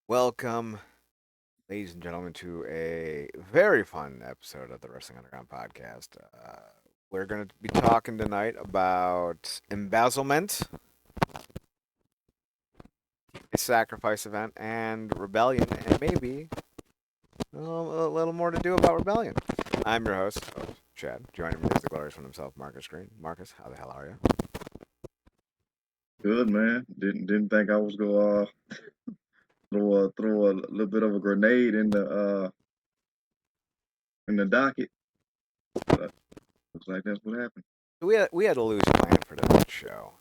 Welcome, ladies and gentlemen, to a very fun episode of the Wrestling Underground podcast. We're going to be talking tonight about embezzlement, a sacrifice event, and rebellion, and maybe a little more to do about rebellion. I'm your host, Chad. Joining me is the glorious one himself, Marcus Green. Marcus, how the hell are you? Good man. Didn't think I was gonna throw a little bit of a grenade in the docket, but looks like that's what happened. We had a loose plan for tonight's show.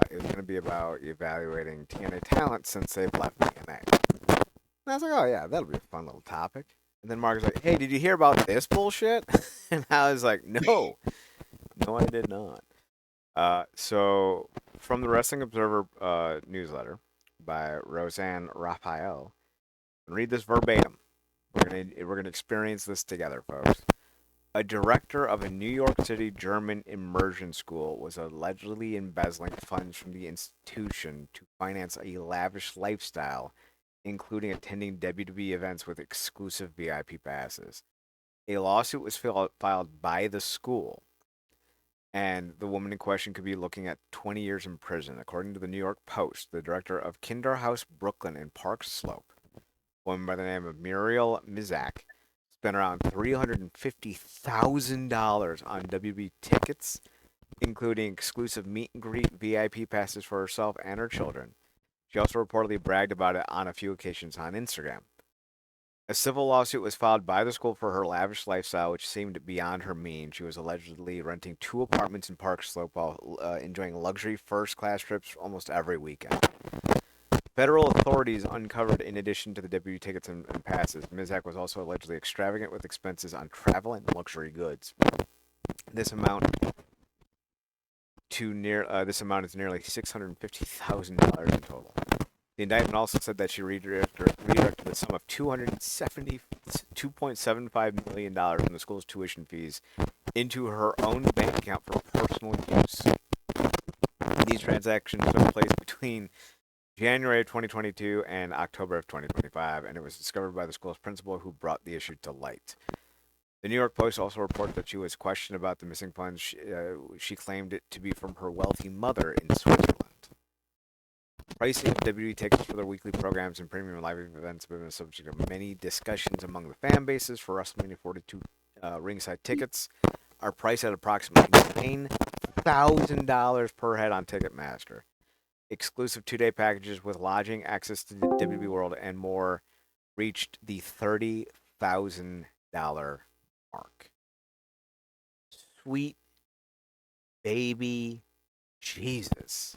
It was going to be about evaluating TNA talent since they've left TNA. And I was like, oh yeah, that'll be a fun little topic. And then Mark was like, hey, did you hear about this bullshit? And I was like, no, I did not. So from the Wrestling Observer newsletter by Roseanne Raphael, read this verbatim. We're gonna experience this together, folks. A director of a New York City German immersion school was allegedly embezzling funds from the institution to finance a lavish lifestyle, including attending WWE events with exclusive VIP passes. A lawsuit was filed by the school, and the woman in question could be looking at 20 years in prison. According to the New York Post, the director of Kinderhouse Brooklyn in Park Slope, a woman by the name of Muriel Mizak, spent around $350,000 on WB tickets, including exclusive meet and greet VIP passes for herself and her children. She also reportedly bragged about it on a few occasions on Instagram. A civil lawsuit was filed by the school for her lavish lifestyle, which seemed beyond her means. She was allegedly renting two apartments in Park Slope while enjoying luxury first class trips almost every weekend. Federal authorities uncovered, in addition to the deputy tickets and passes, Mizak was also allegedly extravagant with expenses on travel and luxury goods. This amount this amount is nearly $650,000 in total. The indictment also said that she redirected the sum of $2.75 million from the school's tuition fees into her own bank account for personal use. These transactions took place between January of 2022 and October of 2025, and it was discovered by the school's principal who brought the issue to light. The New York Post also reported that she was questioned about the missing funds. She claimed it to be from her wealthy mother in Switzerland. Pricing of WWE tickets for their weekly programs and premium live events have been the subject of many discussions among the fan bases. For WrestleMania 42 ringside tickets are priced at approximately $9,000 per head on Ticketmaster. Exclusive two-day packages with lodging, access to the WWE World, and more reached the $30,000 mark. Sweet baby Jesus.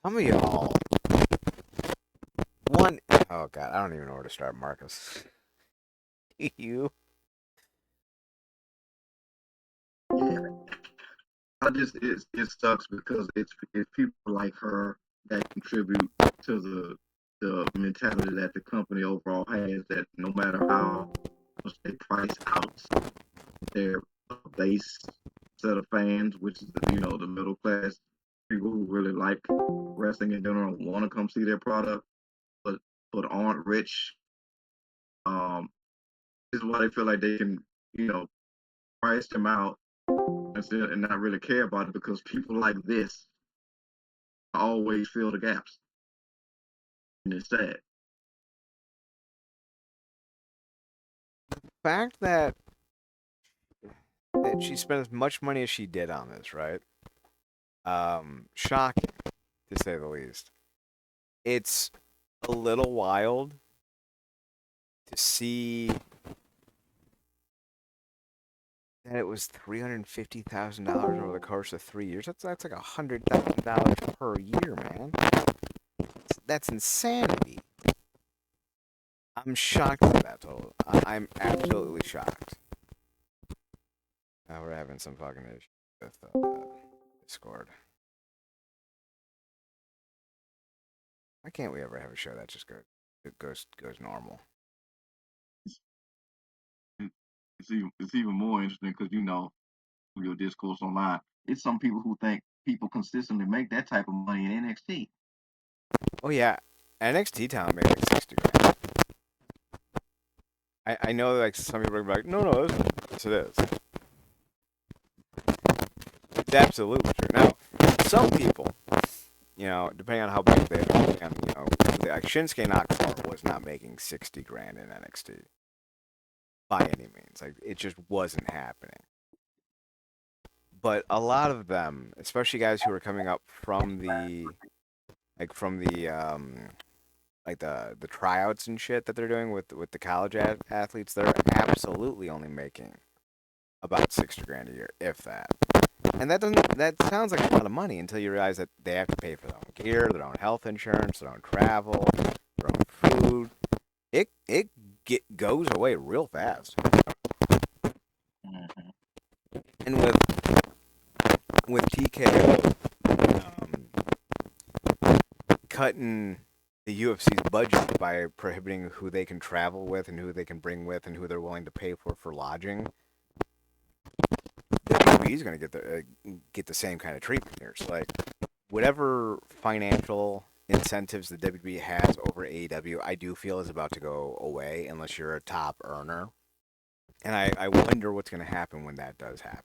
Some of y'all, one, oh God, I don't even know where to start, Marcus. You? Yeah, I just it sucks because it's people like her that contribute to the mentality that the company overall has. That no matter how much they price out their base set of fans, which is the middle class people who really like wrestling in general, want to come see their product, but aren't rich. Um, this is why they feel like they can, you know, price them out and not really care about it because people like this always fill the gaps, and it's sad. Fact that she spent as much money as she did on this, right? Shocking to say the least. It's a little wild to see that it was $350,000 over the course of 3 years. That's like $100,000 per year, man. That's insanity. I'm shocked at that total. I'm absolutely shocked. We're having some fucking issues with Discord. Why can't we ever have a show that just goes normal? It's even more interesting because your discourse online. It's some people who think people consistently make that type of money in NXT. Oh yeah, NXT talent made like 60 grand. I know like some people are like, no, no, yes, it is. It's absolutely true. Now, some people, depending on how big they are, and like Shinsuke Nakamura was not making 60 grand in NXT by any means. Like it just wasn't happening. But a lot of them, especially guys who are coming up from the like the tryouts and shit that they're doing with the college athletes, they're absolutely only making about 60 grand a year, if that. And that sounds like a lot of money until you realize that they have to pay for their own gear, their own health insurance, their own travel, their own food. It goes away real fast. Mm-hmm. And with TKO cutting the UFC's budget by prohibiting who they can travel with and who they can bring with and who they're willing to pay for lodging, WWE's going to get the same kind of treatment here. So like whatever financial incentives the WWE has over AEW, I do feel is about to go away unless you're a top earner. And I wonder what's going to happen when that does happen.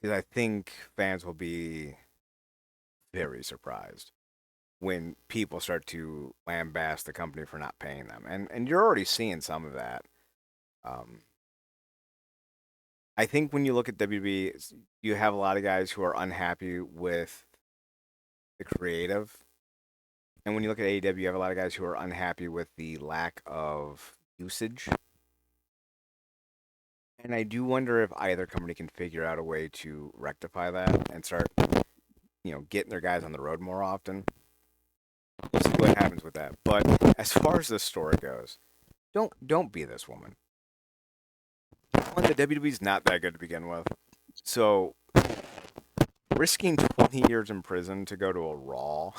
Because I think fans will be very surprised when people start to lambaste the company for not paying them. And you're already seeing some of that. Um, I think when you look at WWE, you have a lot of guys who are unhappy with the creative. And when you look at AEW, you have a lot of guys who are unhappy with the lack of usage. And I do wonder if either company can figure out a way to rectify that and start, getting their guys on the road more often. We'll see what happens with that. But as far as this story goes, don't be this woman. One, the WWE's not that good to begin with. So risking 20 years in prison to go to a Raw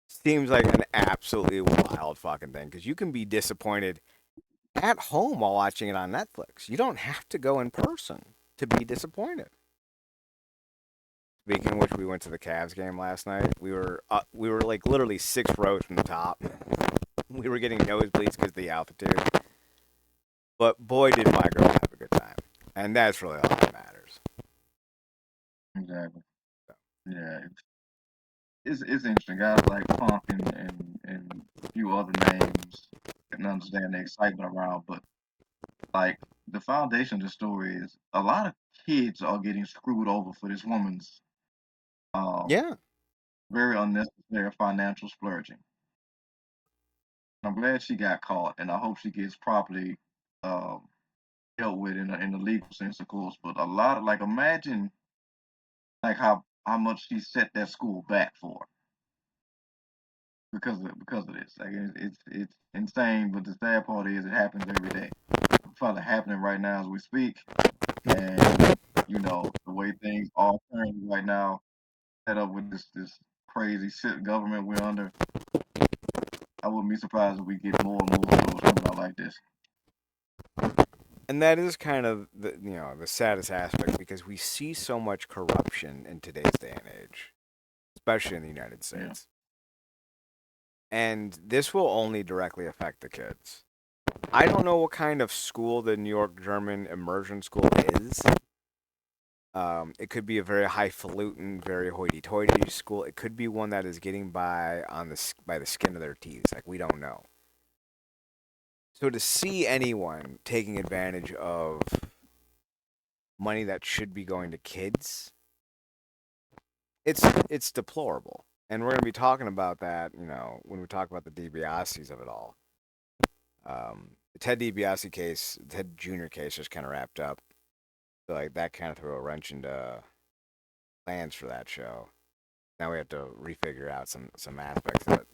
seems like an absolutely wild fucking thing because you can be disappointed at home while watching it on Netflix. You don't have to go in person to be disappointed. Speaking of which, we went to the Cavs game last night. We were like literally 6 rows from the top. We were getting nosebleeds because of the altitude. But boy, did my girl have a good time, and that's really all that matters. Exactly. So, Yeah, it's interesting. Guys like Punk and a few other names can understand the excitement around, but like the foundation of the story is a lot of kids are getting screwed over for this woman's um yeah, very unnecessary financial splurging. I'm glad she got caught, and I hope she gets properly um dealt with in the legal sense, of course. But a lot of like imagine like how much she set that school back for because of this. Like it's insane. But the sad part is it happens every day. It's probably happening right now as we speak. And the way things are currently right now, set up with this crazy shit government we're under, I wouldn't be surprised if we get more and more shows coming out like this. and that is kind of the saddest aspect because we see so much corruption in today's day and age, especially in the United Yeah, States. And this will only directly affect the kids. I don't know what kind of school the New York German immersion school is. It could be a very highfalutin, very hoity-toity school. It could be one that is getting by by the skin of their teeth. Like we don't know. So to see anyone taking advantage of money that should be going to kids, it's deplorable. And we're gonna be talking about that, when we talk about the DiBiase's of it all. The Ted DiBiase case, the Ted Jr. case, just kind of wrapped up. So like that kind of threw a wrench into plans for that show. Now we have to refigure out some aspects of it.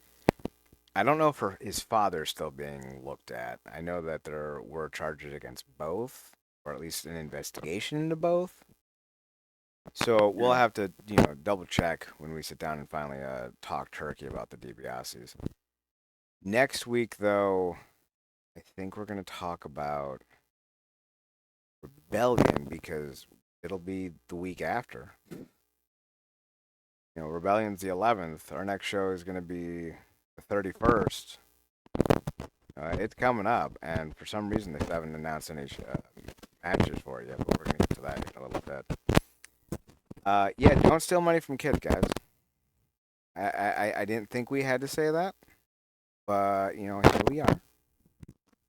I don't know if his father is still being looked at. I know that there were charges against both, or at least an investigation into both. So we'll yeah. have to, double check when we sit down and finally talk turkey about the DiBiase's. Next week, though, I think we're going to talk about Rebellion because it'll be the week after. Rebellion's the 11th. Our next show is going to be the 31st. It's coming up, and for some reason they still haven't announced any matches for it yet. But we're going to get to that in a little bit. Yeah, don't steal money from kids, guys. I didn't think we had to say that, but here we are.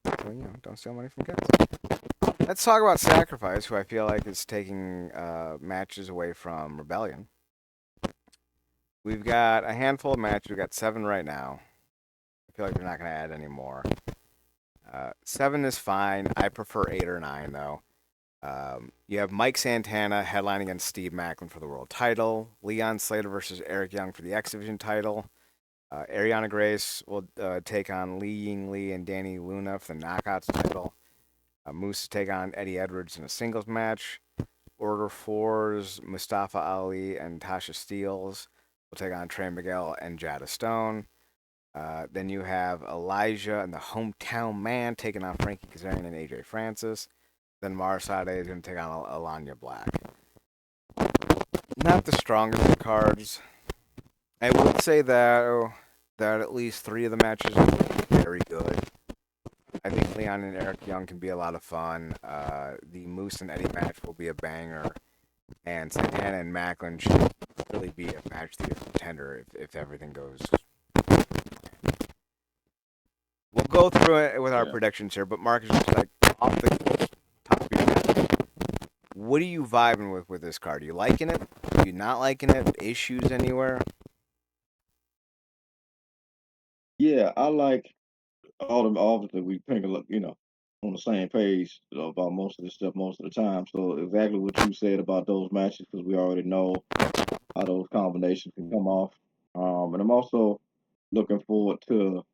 So don't steal money from kids. Let's talk about Sacrifice, who I feel like is taking matches away from Rebellion. We've got a handful of matches. We've got 7 right now. I feel like they're not going to add any more. 7 is fine. I prefer 8 or 9, though. You have Mike Santana headlining against Steve Macklin for the world title. Leon Slater versus Eric Young for the X Division title. Ariana Grace will take on Li Ying Lee and Danny Luna for the Knockouts title. Moose to take on Eddie Edwards in a singles match. Order 4's Mustafa Ali and Tasha Steeles will take on Trey Miguel and Jada Stone. Then you have Elijah and the Hometown Man taking on Frankie Kazarian and AJ Francis. Then Marsade is going to take on Alanya Black. Not the strongest of cards. I would say that at least 3 of the matches are very good. I think Leon and Eric Young can be a lot of fun. The Moose and Eddie match will be a banger. And Santana and Macklin should really be a match of the contender if everything goes. We'll go through it with our predictions here, but Mark is just like off the top of your head. What are you vibing with this card? Are you liking it? Are you not liking it? Issues anywhere? Yeah, I like all of that we think on the same page about most of this stuff most of the time. So exactly what you said about those matches, because we already know how those combinations can come off. And I'm also looking forward to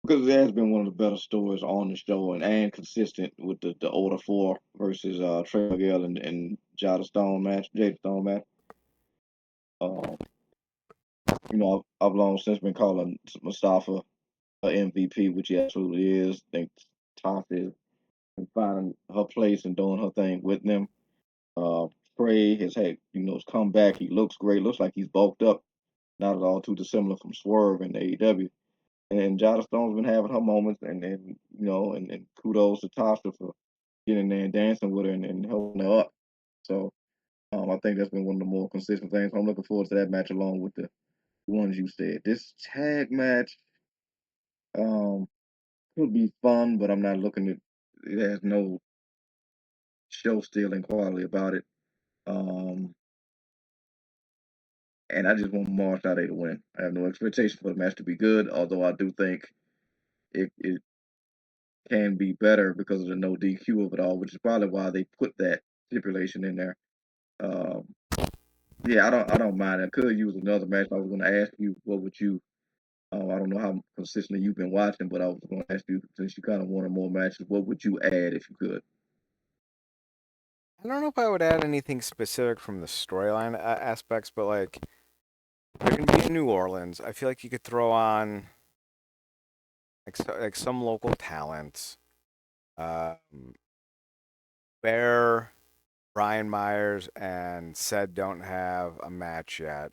because it has been one of the better stories on the show and consistent with the Order 4 versus Trey Miguel and Jada Stone match. Um, I've long since been calling Mustafa a MVP, which he absolutely is. I think Tasha is finding her place and doing her thing with them. Uh, Trey has had, his comeback. He looks great. Looks like he's bulked up. Not at all too dissimilar from Swerve in AEW. And Jada Stone's been having her moments, and kudos to Tasha for getting there and dancing with her and helping her up. So I think that's been one of the more consistent things. I'm looking forward to that match along with the ones you said. This tag match um, could be fun, but I'm not looking at it. Has no show stealing quality about it. Um, and I just want Marsade to win. I have no expectation for the match to be good, although I do think it can be better because of the no DQ of it all, which is probably why they put that stipulation in there. Um, yeah, I don't mind. I could use another match. I was going to ask you, what would you? I don't know how consistently you've been watching, but I was going to ask you, since you kind of wanted more matches, what would you add if you could? I don't know if I would add anything specific from the storyline aspects, but like they're gonna be in New Orleans. I feel like you could throw on like some local talents. Um, Bear, Brian Myers, and Said don't have a match yet.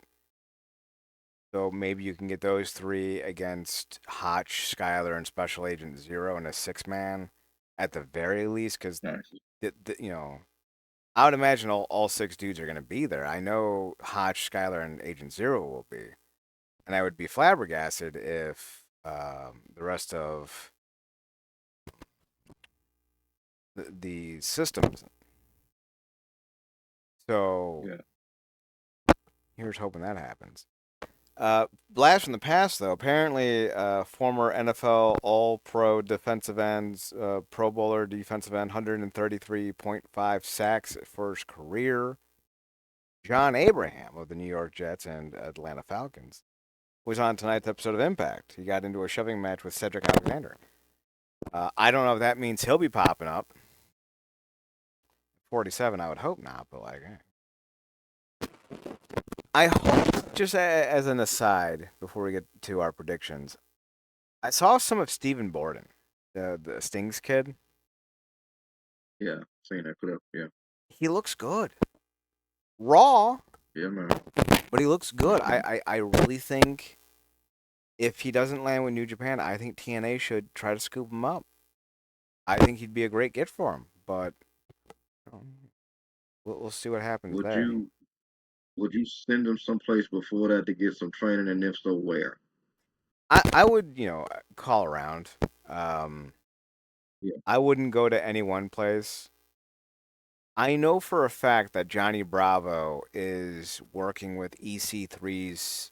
So maybe you can get those 3 against Hotch, Skyler, and Special Agent Zero in a 6-man at the very least, because Nice. I would imagine all 6 dudes are going to be there. I know Hotch, Skyler, and Agent Zero will be, and I would be flabbergasted if the rest of the systems. So Yeah. here's hoping that happens. Blast from the past, though. Apparently, former NFL All-Pro defensive ends, Pro Bowler defensive end, 133.5 sacks for his career. John Abraham of the New York Jets and Atlanta Falcons was on tonight's episode of Impact. He got into a shoving match with Cedric Alexander. I don't know if that means he'll be popping up. 47, I would hope not, but like, I hope, just as an aside, before we get to our predictions, I saw some of Stephen Borden, the Stings kid. Yeah. Seeing that clip. Yeah. He looks good. Raw. Yeah, man. But he looks good. I really think if he doesn't land with New Japan, I think TNA should try to scoop him up. I think he'd be a great get for him, but um, we'll see what happens Would there. you would you send him someplace before that to get some training, and if so, where? I would, call around. Um, Yeah. I wouldn't go to any one place. I know for a fact that Johnny Bravo is working with EC3's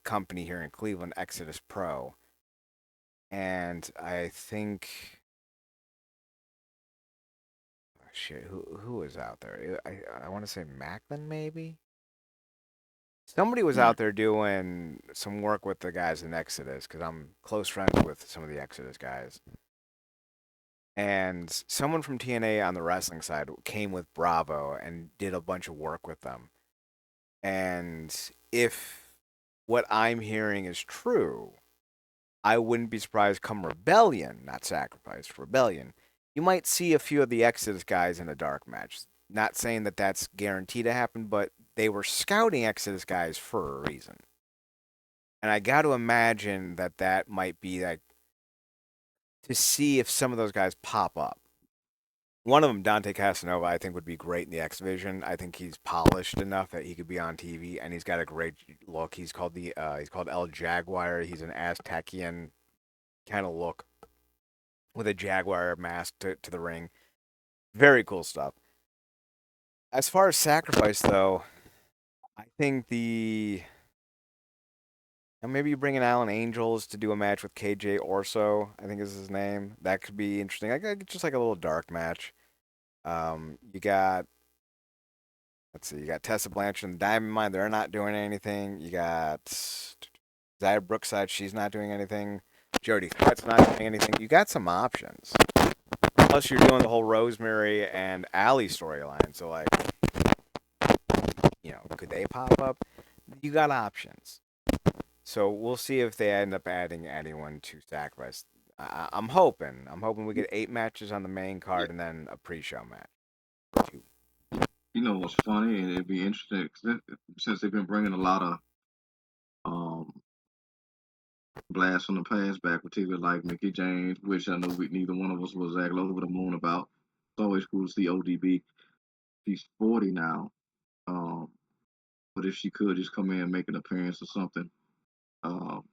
company here in Cleveland, Exodus Pro, and I think shit, who was out there? I want to say Macklin maybe. Somebody was Hmm. out there doing some work with the guys in Exodus because I'm close friends with some of the Exodus guys. And someone from TNA on the wrestling side came with Bravo and did a bunch of work with them. And if what I'm hearing is true, I wouldn't be surprised come Rebellion, not Sacrifice, Rebellion. You might see a few of the Exodus guys in a dark match. Not saying that that's guaranteed to happen, but they were scouting Exodus guys for a reason. And I got to imagine that that might be like to see if some of those guys pop up. One of them, Dante Casanova, I think would be great in the X Division. I think he's polished enough that he could be on TV, and he's got a great look. He's called El Jaguar. He's an Aztecian kind of look with a jaguar mask to the ring. Very cool stuff. As far as Sacrifice though, I think the and maybe you bring in Alan Angels to do a match with KJ Orso. I think is his name. That could be interesting. Just like a little dark match. You got let's see, you got Tessa Blanchard and Diamond Mine. They're not doing anything. You got Zaya Brookside. She's not doing anything. Jody Threat's not doing anything. You got some options. Plus, you're doing the whole Rosemary and Allie storyline. So, like, could they pop up? You got options. So we'll see if they end up adding anyone to Sacrifice. I'm hoping. I'm hoping we get 8 matches on the main Yeah. card and then a pre-show match. Two. You know what's funny, and it'd be interesting 'cause since they've been bringing a lot of um blasts from the past back, particularly like Mickey James, which I know neither one of us was exactly over the moon about. It's always cool to see ODB. She's 40 now. Um, but if she could just come in and make an appearance or something. Um,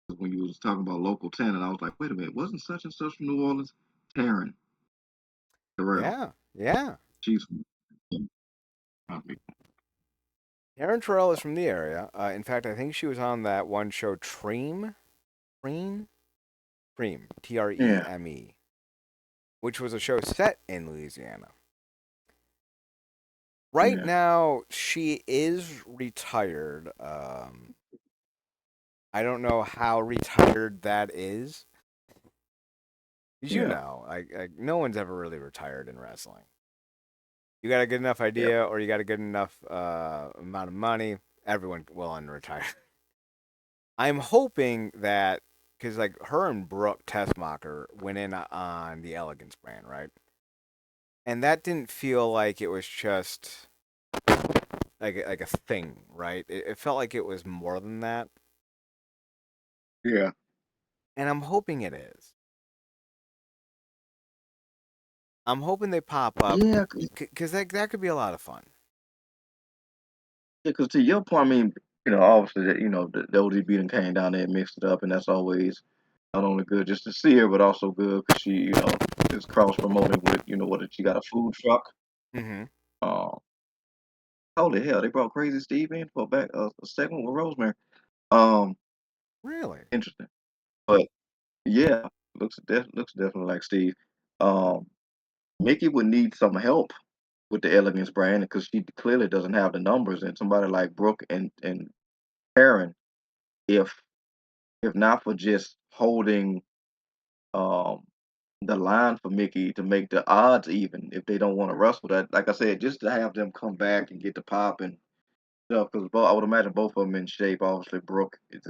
'Cause when you was talking about local talent, I was like, wait a minute, wasn't such and such from New Orleans? Taryn Terrell. Yeah, yeah. She's from Aaron Terrell is from the area. In fact, I think she was on that one show, Treme, yeah, Treme, which was a show set in Louisiana. Right yeah, now, she is retired. I don't know how retired that is. As you yeah, know, like no one's ever really retired in wrestling. You got a good enough yeah, idea, or you got a good enough amount of money, everyone will unretire. I'm hoping that because like her and Brooke Tessmacher went in on the Elegance brand, right? And that didn't feel like it was just like a thing, right? It felt like it was more than that, yeah, and I'm hoping it is. I'm hoping they pop up yeah. because that could be a lot of fun. Because to your point, I mean, obviously that the ODB done came down there and mixed it up, and that's always not only good just to see her, but also good because she is cross promoting with what she got a food truck. Mm-hmm. Uh, Holy hell, they brought Crazy Steve in for a segment with Rosemary. Um, Really? Interesting, but yeah, looks definitely like Steve. Um, Mickey would need some help with the Elegance brand because she clearly doesn't have the numbers. And somebody like Brooke and Karen, if not for just holding um the line for Mickey to make the odds even, if they don't want to wrestle that, like I said, just to have them come back and get the pop and stuff. Because I would imagine both of them in shape. Obviously, Brooke is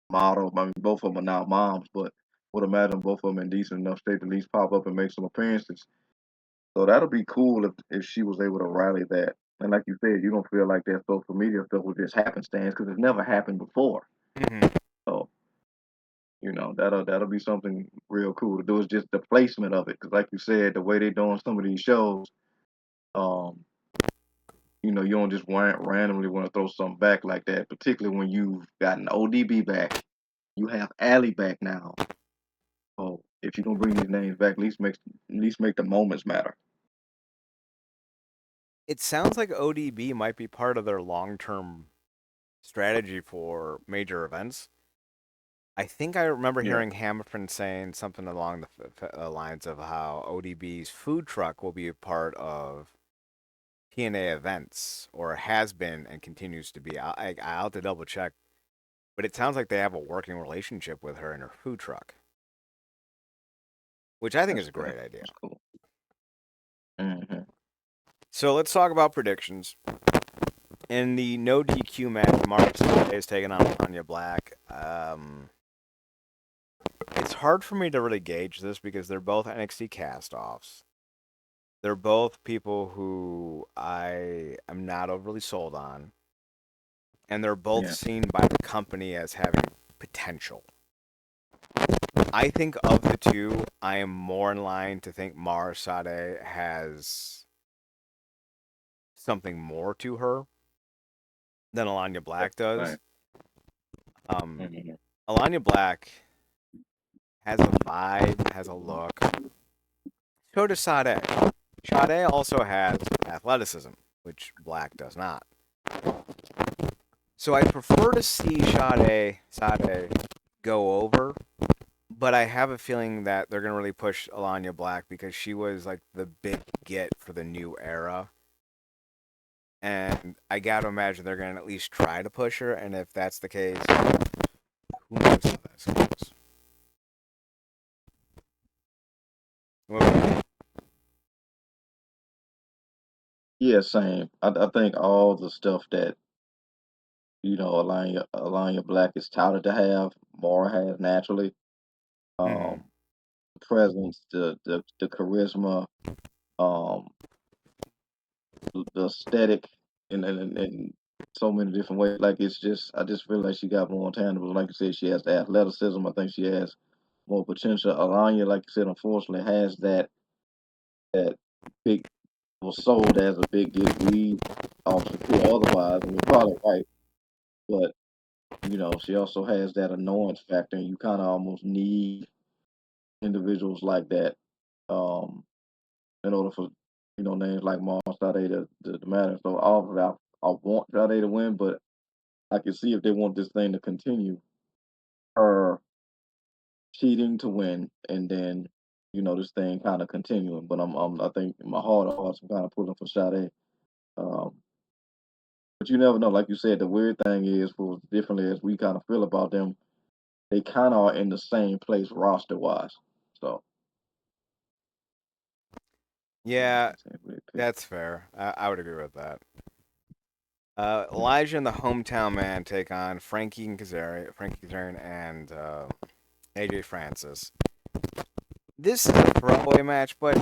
model. I mean, both of them are now moms, but would imagine both of them in decent enough shape to at least pop up and make some appearances. So that'll be cool if she was able to rally that. And like you said, you don't feel like that social media stuff was just happenstance because it's never happened before. Hmm. So that'll be something real cool to do. It's just the placement of it because, like you said, the way they're doing some of these shows, um, you don't just randomly want to throw something back like that. Particularly when you've gotten ODB back, you have Allie back now. So if you're gonna bring these names back, at least make the moments matter. It sounds like ODB might be part of their long-term strategy for major events. I think I remember Yeah, hearing Hamilton saying something along the lines of how ODB's food truck will be a part of TNA events, or has been and continues to be. I'll have to double check, but it sounds like they have a working relationship with her and her food truck, which I think is a great idea. that's cool. Hmm. So let's talk about predictions. In the no DQ match, Mark is taking on Anya Black. It's hard for me to really gauge this because they're both NXT cast-offs. They're both people who I am not overly sold on, and they're both Yeah, seen by the company as having potential. I think of the two, I am more in line to think Mara Sade has something more to her than Alanya Black does. right. Um, Hmm. Alanya Black has a vibe, has a look. So does Sade. Sade also has athleticism, which Black does not. So I prefer to see Sade go over, but I have a feeling that they're gonna really push Alanya Black because she was like the big get for the new era, and I gotta imagine they're gonna at least try to push her. And if that's the case, who knows how that's goes. Well, Yeah, same. I think all the stuff that Alanya Black is touted to have, Mora has naturally. hmm. Um, Presence, the charisma, um, the aesthetic, and so many different ways. Like it's just, I just feel like she got more tangible. Like you said, she has the athleticism. I think she has more potential. Alanya, like you said, unfortunately has that big was sold as a big get. We also feel otherwise, and you're probably right. But she also has that annoyance factor, and you kind of almost need individuals like that um, in order for names like Mars Sade to matter. So obviously, I want Sade to win, but I can see if they want this thing to continue, her cheating to win, and then this thing kind of continuing. But I think in my heart of hearts, I'm kind of pulling for Sade. Um, but you never know. Like you said, the weird thing is, for as differently as we kind of feel about them, they kind of are in the same place roster wise. So Yeah, it's a weird pick. that's fair. I would agree with that. Elijah and the hometown man take on Frankie Kazarian, and AJ Francis. This is a throwaway match, but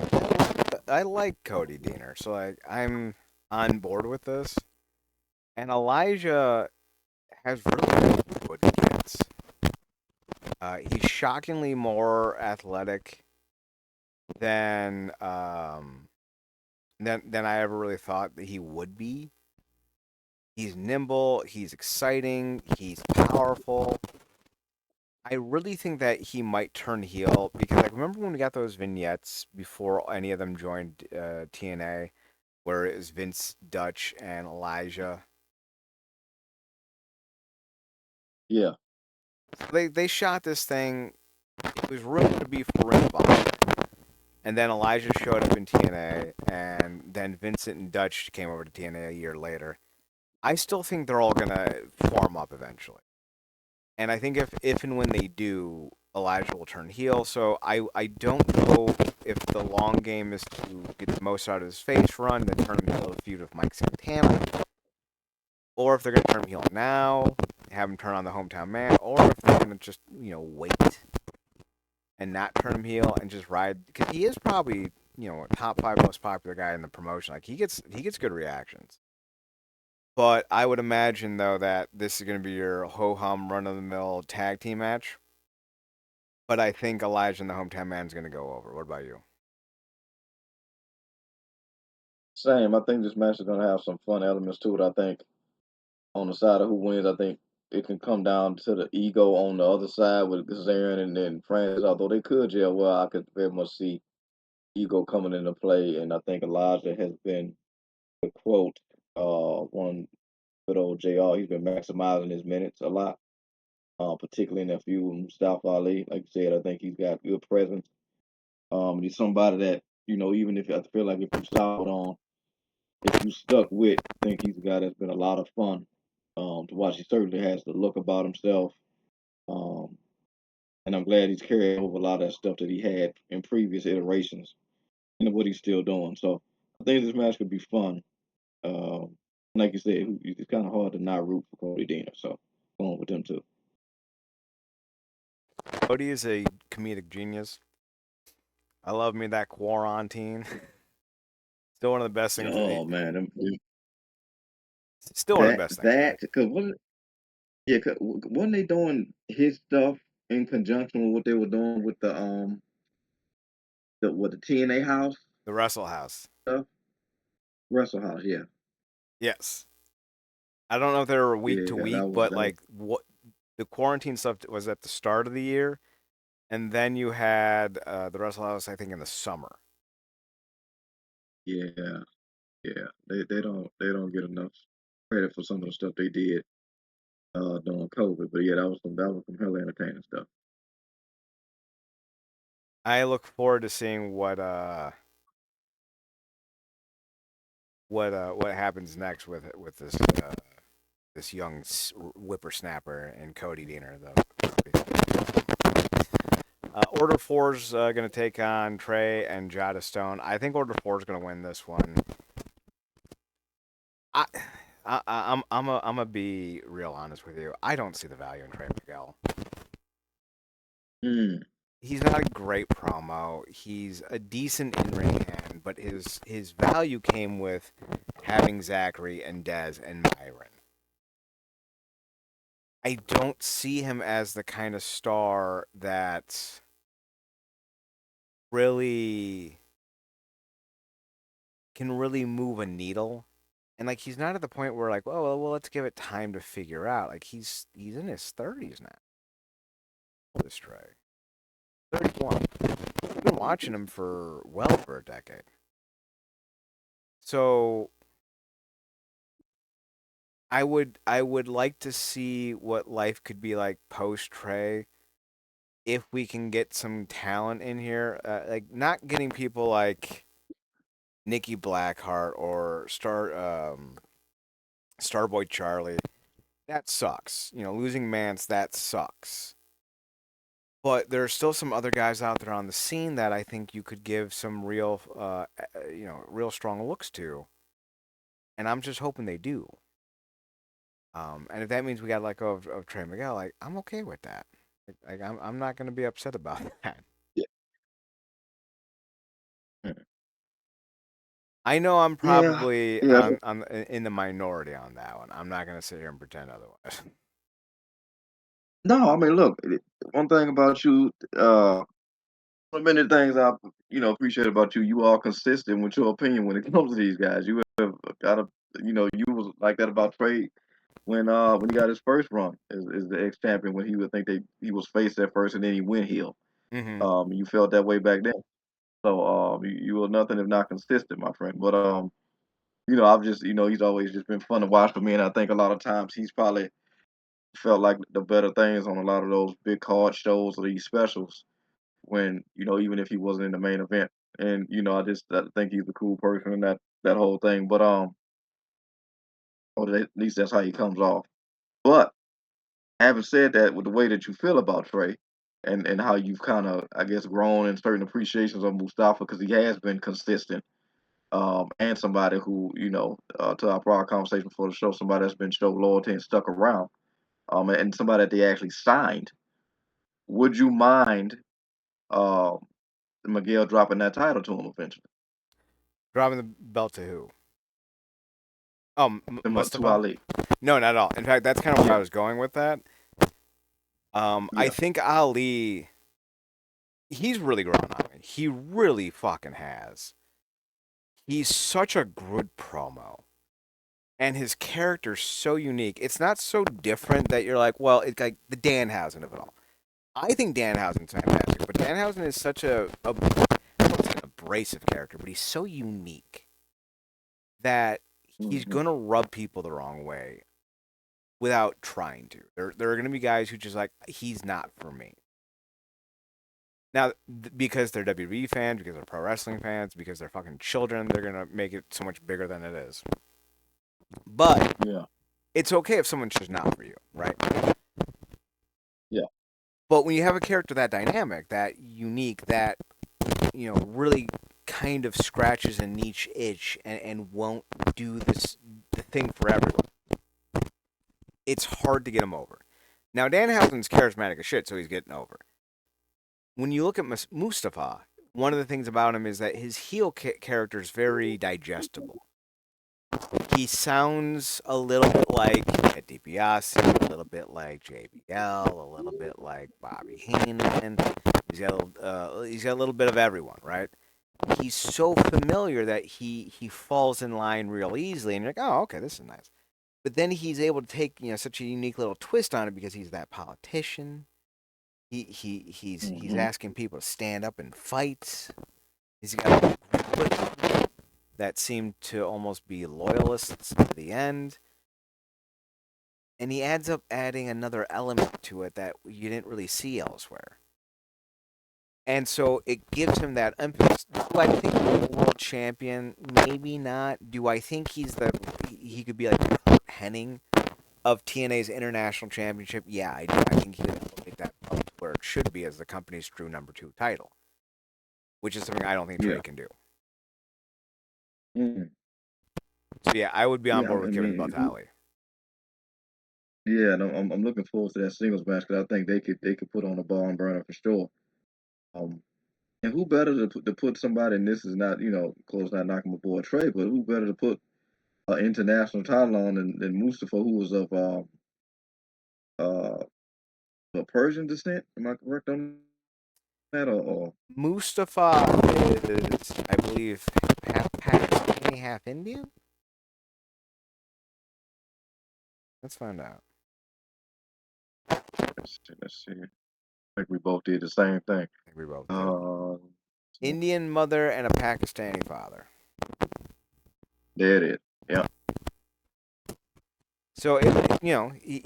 I like Cody Deaner, so I'm on board with this. And Elijah has really good what he gets. He's shockingly more athletic than than I ever really thought that he would be. He's nimble, he's exciting, he's powerful. I really think that he might turn heel because I remember when we got those vignettes before any of them joined TNA, where it was Vince, Dutch, and Elijah. Yeah, So they shot this thing. It was rumored to be for Ring of Honor, and then Elijah showed up in TNA, and then Vincent and Dutch came over to TNA a year later. I still think they're all gonna form up eventually. And I think if and when they do, Elijah will turn heel. So I don't know if the long game is to get the most out of his face run, then turn him heel to feud with Mike Santana, or if they're gonna turn him heel now, have him turn on the hometown man, or if they're gonna just wait and not turn him heel and just ride because he is probably a top 5 most popular guy in the promotion. Like he gets good reactions. But I would imagine though that this is going to be your ho hum run of the mill tag team match. But I think Elijah and the hometown man is going to go over. What about you? Same. I think this match is gonna have some fun elements to it. I think on the side of who wins, I think it can come down to the ego on the other side with Zayn and then Francis. Although they could gel well, I could very much see ego coming into play, and I think Elijah has been, to quote one good old JR, he's been maximizing his minutes a lot, particularly in that feud with Mustafa Ali. Like you said, I think he's got good presence. He's somebody that, even if I feel like if you soured on, if you stuck with, I think he's a guy that's been a lot of fun to watch. He certainly has the look about himself. Um, and I'm glad he's carried over a lot of that stuff that he had in previous iterations and what he's still doing. So I think this match could be fun. Um, like you said, it's kind of hard to not root for Cody Deaner. So going with them too. Cody is a comedic genius. I love me that quarantine. Still one of the best things. Oh man, Still one of the best things, that right? because yeah, 'cause wasn't they doing his stuff in conjunction with what they were doing with the TNA house The Wrestle House. stuff, Wrestle House? Yeah, Yes. I don't know if they were week to yeah, week, but that was like what the quarantine stuff was at the start of the year, and then you had the Wrestle House, I think, in the summer. yeah, yeah. They don't get enough credit for some of the stuff they did during COVID. But yeah, that was some hella entertaining stuff. I look forward to seeing what happens next with this young whippersnapper and Cody Deaner, though. Order Four's going to take on Trey and Jada Stone. I think Order Four's going to win this one. I, I'm gonna be real honest with you. I don't see the value in Trey Miguel. Mm, He's not a great promo. He's a decent in ring hand, but his value came with having Zachary and Dez and Myron. I don't see him as the kind of star that really can really move a needle. And like he's not at the point where like, well, let's give it time to figure out. Like he's in his 30s now. This Trey, 31. I've been watching him for well over a decade. So I would like to see what life could be like post Trey if we can get some talent in here. Like not getting people like Nikki Blackheart or Starboy Charlie. That sucks. Losing Mance, that sucks. But there are still some other guys out there on the scene that I think you could give some real, real strong looks to, and I'm just hoping they do. And if that means we got to let go of Trey Miguel, like I'm okay with that. Like I'm not gonna be upset about that. yeah, mm, I know I'm yeah, probably yeah. in the minority on that one. I'm not gonna sit here and pretend otherwise. No, I mean, look, one thing about you, one of many things I, appreciate about you, you are consistent with your opinion when it comes to these guys. You have got a, you was like that about Trey when he got his first run as the ex champion when he would think he was faced at first and then he went heel. Hmm. You felt that way back then. So you were nothing if not consistent, my friend. But I've just he's always just been fun to watch for me, and I think a lot of times he's probably felt like the better things on a lot of those big card shows or these specials when even if he wasn't in the main event. And I think he's a cool person and that whole thing. But or at least that's how he comes off. But having said that, with the way that you feel about Trey and how you've kind of, I guess, grown in certain appreciations of Mustafa because he has been consistent, and somebody who, to our prior conversation before the show, somebody that's been show loyalty and stuck around, and somebody that they actually signed. Would you mind uh, Miguel dropping that title to him eventually? Dropping the belt to who? To Mustafa? Ali. No, not at all. In fact, that's kind of where I Yeah. was going with that. I Yeah. think Ali, he's really grown on me. He really fucking has. He's such a good promo. And his character's so unique. It's not so different that you're like, well, it's like the Danhausen of it all. I think Danhausen's fantastic, but Danhausen is such a I don't say an abrasive character, but he's so unique that he's Hmm. gonna rub people the wrong way without trying to. There are gonna be guys who just like he's not for me. Now, because they're WWE fans, because they're pro wrestling fans, because they're fucking children, they're gonna make it so much bigger than it is. But Yeah. it's okay if someone's just not for you, right? Yeah. But when you have a character that dynamic, that unique, that really kind of scratches a niche itch and won't do the thing for everyone, it's hard to get him over. Now Danhausen's charismatic as shit, so he's getting over. When you look at Mustafa, one of the things about him is that his heel character is very digestible. He sounds a little bit like Ed DiBiase, a little bit like JBL, a little bit like Bobby Heenan. He's got a little bit of everyone, right? He's so familiar that he falls in line real easily, and you're like, oh, okay, this is nice. But then he's able to take such a unique little twist on it because he's that politician. He's Hmm. asking people to stand up and fight. He's got a group that seem to almost be loyalists to the end, and he adds up adding another element to it that you didn't really see elsewhere. And so it gives him that impetus. Do I think he's a world champion? Maybe not. Do I think he could be like Kurt Hennig of TNA's International Championship? Yeah, I do. I think he could elevate that up to where it should be as the company's true number two title, which is something I don't think Trey Yeah. can do. Hmm. So yeah, I would be on Yeah. I board with giving the mean, belt to Ali. yeah. And I'm looking forward to that singles match because I think they could put on a barn burner for sure. Um, and who better to put somebody? And this is not close, not knocking my boy Trey, but who better to put an international title on than Mustafa, who was uh, of Persian descent? Am I correct on that? Or Mustafa is, I believe, half Pakistani, half Indian. Let's find out. let's see. Let's see. I think we both did the same thing. I think we both did. Uh, Indian mother and a Pakistani father. there it is. Yeah. So he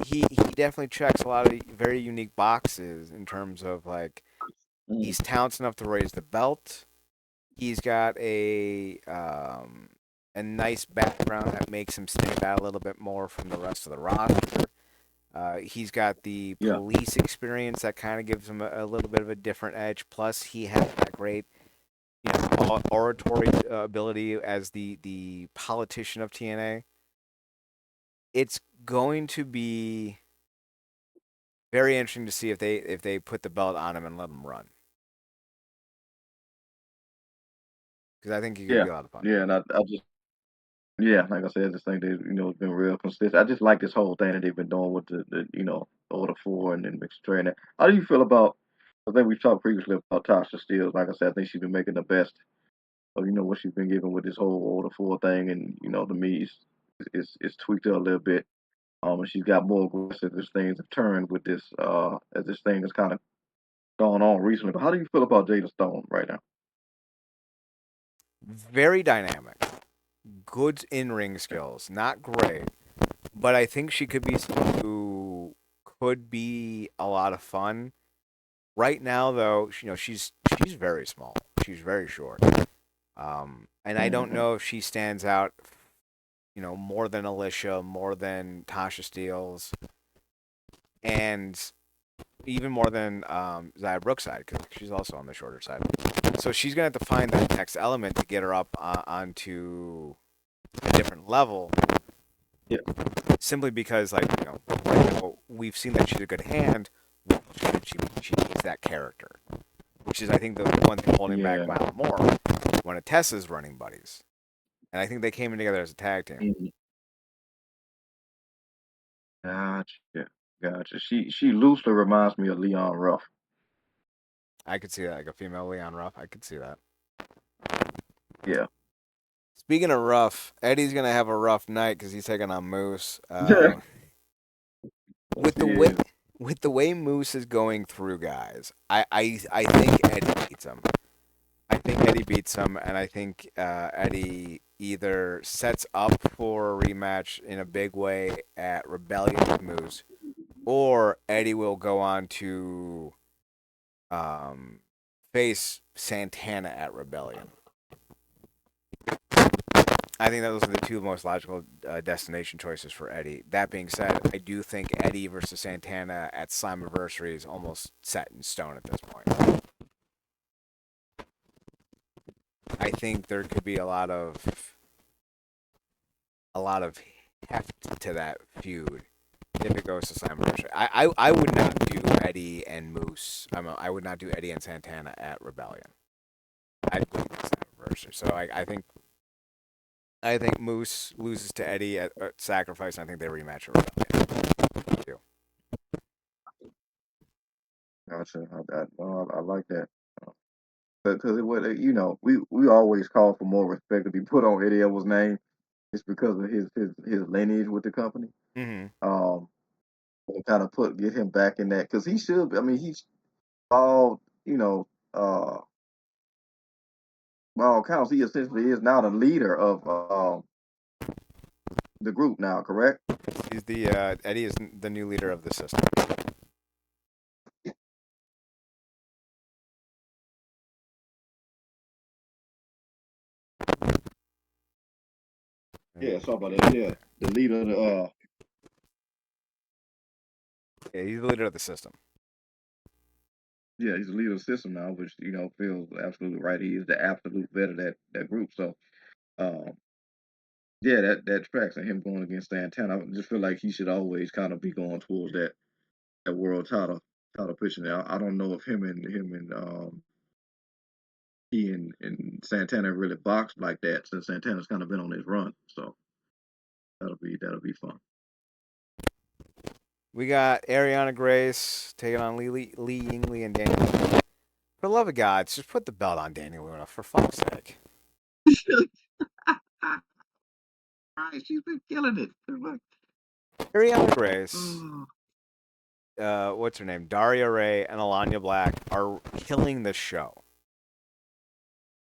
definitely checks a lot of very unique boxes in terms of like Mm. he's talented enough to raise the belt. He's got a nice background that makes him stand out a little bit more from the rest of the roster. He's got the Yeah. police experience that kind of gives him a little bit of a different edge. Plus, he has that great oratory ability as the politician of TNA. It's going to be very interesting to see if they put the belt on him and let him run because I think he could Yeah. be a lot of fun. Yeah. And I just yeah, like I said, I just think they been real consistent. I just like this whole thing that they've been doing with the Order 4 and then mixed training. How do you feel about? I think we've talked previously about Tasha Steele. Like I said, I think she's been making the best of what she's been given with this whole Order 4 thing, and to me, it's tweaked her a little bit. And she's got more aggressive as things have turned with this as this thing has kind of gone on recently. But how do you feel about Jada Stone right now? Very dynamic, good in ring skills, not great, but I think she could be someone who could be a lot of fun. Right now, though, she's very small. She's very short. And I don't Hmm. know if she stands out, more than Alicia, more than Tasha Steeles, and even more than Zaya Brookside because she's also on the shorter side. So she's gonna have to find that next element to get her up onto a different level. Yeah. Simply because, like right now, we've seen that she's a good hand. She needs that character, which is I think the one thing holding back Yeah. Mile more when Tessa's running buddies, and I think they came in together as a tag team. Mhm. Gotcha. Gotcha. She loosely reminds me of Leon Ruff. I could see that, like a female Leon Ruff. I could see that. Yeah. Speaking of rough, Eddie's gonna have a rough night because he's taking on Moose. Yes, With he the way is. with the way Moose is going through, guys, I think Eddie beats him. I think Eddie beats him, and I think Eddie either sets up for a rematch in a big way at Rebellion with Moose, or Eddie will go on to um, face Santana at Rebellion. I think those are the two most logical destination choices for Eddie. That being said, I do think Eddie versus Santana at Slammiversary is almost set in stone at this point. I think there could be a lot of heft to that feud if it goes to Slammiversary. I would not do Eddie and Moose. I would not do Eddie and Santana at Rebellion. I'd do Slammiversary. So I think Moose loses to Eddie at Sacrifice, and I think they rematch at Rebellion. Gotcha. I like that. Because it would, we always call for more respect to be put on Eddie Edwards' name. It's because of his lineage with the company. Mm-hmm. Um, kind of get him back in that because he should. I mean, he's all by all accounts, he essentially is now the leader of the group now. Correct? He's the Eddie is the new leader of the system. Yeah. Sorry about that. Yeah, the leader of the Yeah, he's the leader of the system. yeah, he's the leader of the system now, which feels absolutely right. He is the absolute vet of that group. So, um, yeah, that tracks and him going against Santana. I just feel like he should always kind of be going towards that world title pushing. I don't know if he and Santana really boxed like that since Santana's kind of been on his run. So that'll be fun. We got Ariana Grace taking on Lee Yingli and Daniel Luna. For the love of God, just put the belt on Daniel Luna, for fuck's sake. Right, she's been killing it. Ariana Grace, Oh, what's her name? Daria Ray and Alanya Black are killing the show.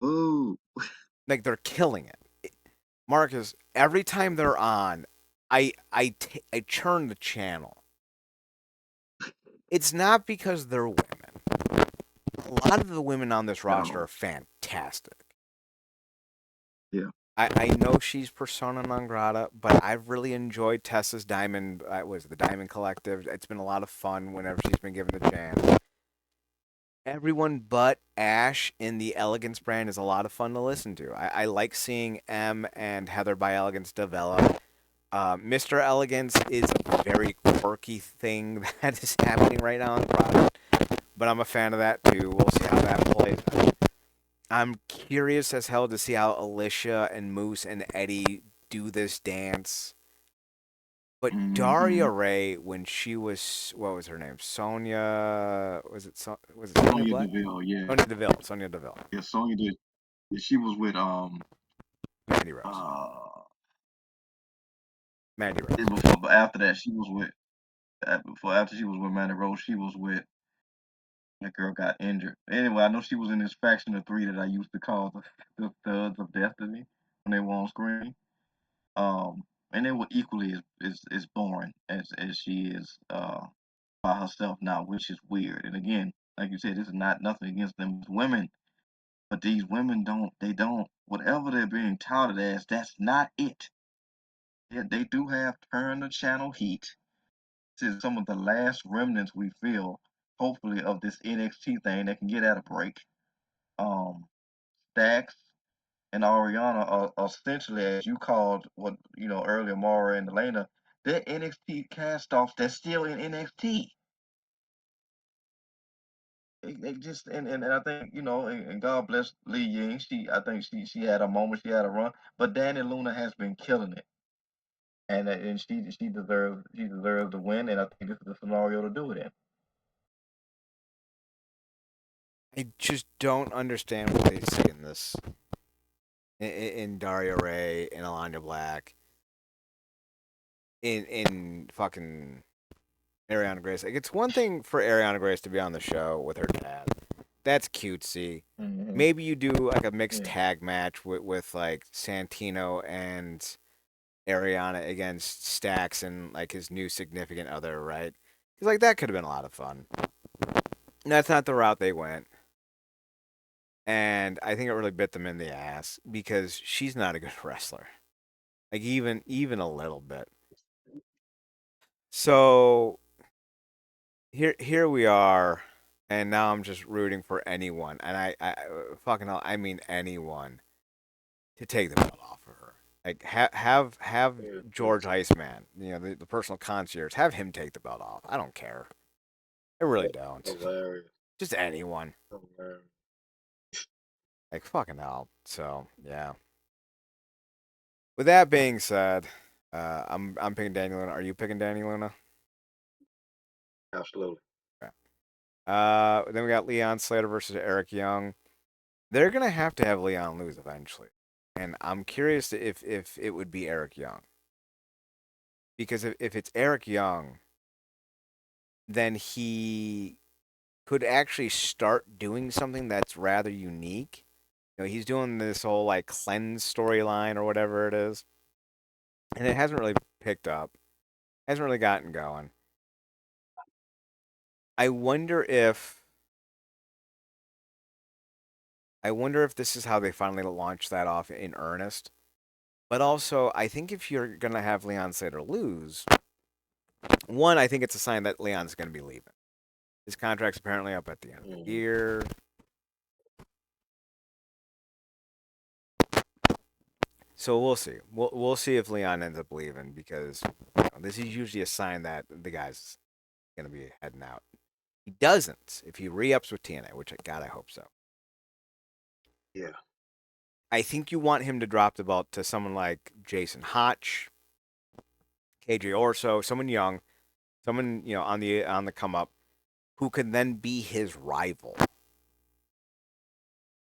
ooh, Like, they're killing it. Marcus, every time they're on, I churn the channel. It's not because they're women. A lot of the women on this at roster are all. fantastic. Yeah. I know she's persona non grata, but I've really enjoyed Tessa's Diamond. Was the Diamond Collective? It's been a lot of fun whenever she's been given the chance. Everyone but Ash in the Elegance brand is a lot of fun to listen to. I like seeing M and Heather by Elegance develop. Mr. Elegance is a very quirky thing that is happening right now in the product, but I'm a fan of that too. We'll see how that plays out. I'm curious as hell to see how Alicia and Moose and Eddie do this dance. But Mm-hmm. Daria Ray, when she was, what was her name? Sonia, was it Sonia Sonya Black? Deville, yeah. Sonia Deville. Sonia Deville. Yeah, Sonya did. She was with Mandy Rose. uh Mandy Rose. before, but after that she was with before after she was with Manny Rose, she was with that girl got injured. Anyway, I know she was in this faction of three that I used to call the Thugs of Destiny when they were on screen. Um, and they were equally as boring as she is by herself now, which is weird. And again, like you said, this is not nothing against them women, but these women don't whatever they're being touted as, that's not it. They do have turn the channel heat. This is some of the last remnants we feel, hopefully, of this NXT thing that can get at a break. Um, Stax and Ariana are essentially, as you called what earlier, Mara and Elena, they're NXT cast-offs that's still in NXT. They just and I think and God bless Lee Ying. I think she had a moment, she had a run, but Danny Luna has been killing it. and she deserves to win, and I think this is the scenario to do it in. I just don't understand what they see in this in Daria Ray, in Alanya Black, in fucking Ariana Grace. Like, it's one thing for Ariana Grace to be on the show with her dad. That's cutesy. Mm-hmm. Maybe you do like a mixed Yeah. tag match with like Santino and Ariana against Stax and like his new significant other, right? Because like that could have been a lot of fun. And that's not the route they went, and I think it really bit them in the ass because she's not a good wrestler, like even a little bit. So here we are, and now I'm just rooting for anyone, and I fucking hell, I mean anyone to take the belt off of her. Like have George Iceman, the personal concierge, have him take the belt off. I don't care. I really don't. Hilarious. Just anyone. Hilarious. Like fucking hell. So yeah. With that being said, I'm picking Danny Luna. Are you picking Danny Luna? Absolutely. Okay. Then we got Leon Slater versus Eric Young. They're gonna have Leon lose eventually, and I'm curious if it would be Eric Young, because if it's Eric Young, then he could actually start doing something that's rather unique. He's doing this whole like cleanse storyline or whatever it is, and it hasn't really picked up, hasn't really gotten going. I wonder if I wonder if this is how they finally launch that off in earnest. But also, I think if you're gonna have Leon Slater lose, one, I think it's a sign that Leon's gonna be leaving. His contract's apparently up at the end of the Mm-hmm. year. So we'll see. We'll see if Leon ends up leaving because this is usually a sign that the guy's gonna be heading out. He doesn't if he re-ups with TNA, which God I hope so. Yeah. I think you want him to drop the belt to someone like Jason Hotch, KJ Orso, someone young, someone on the come up, who can then be his rival.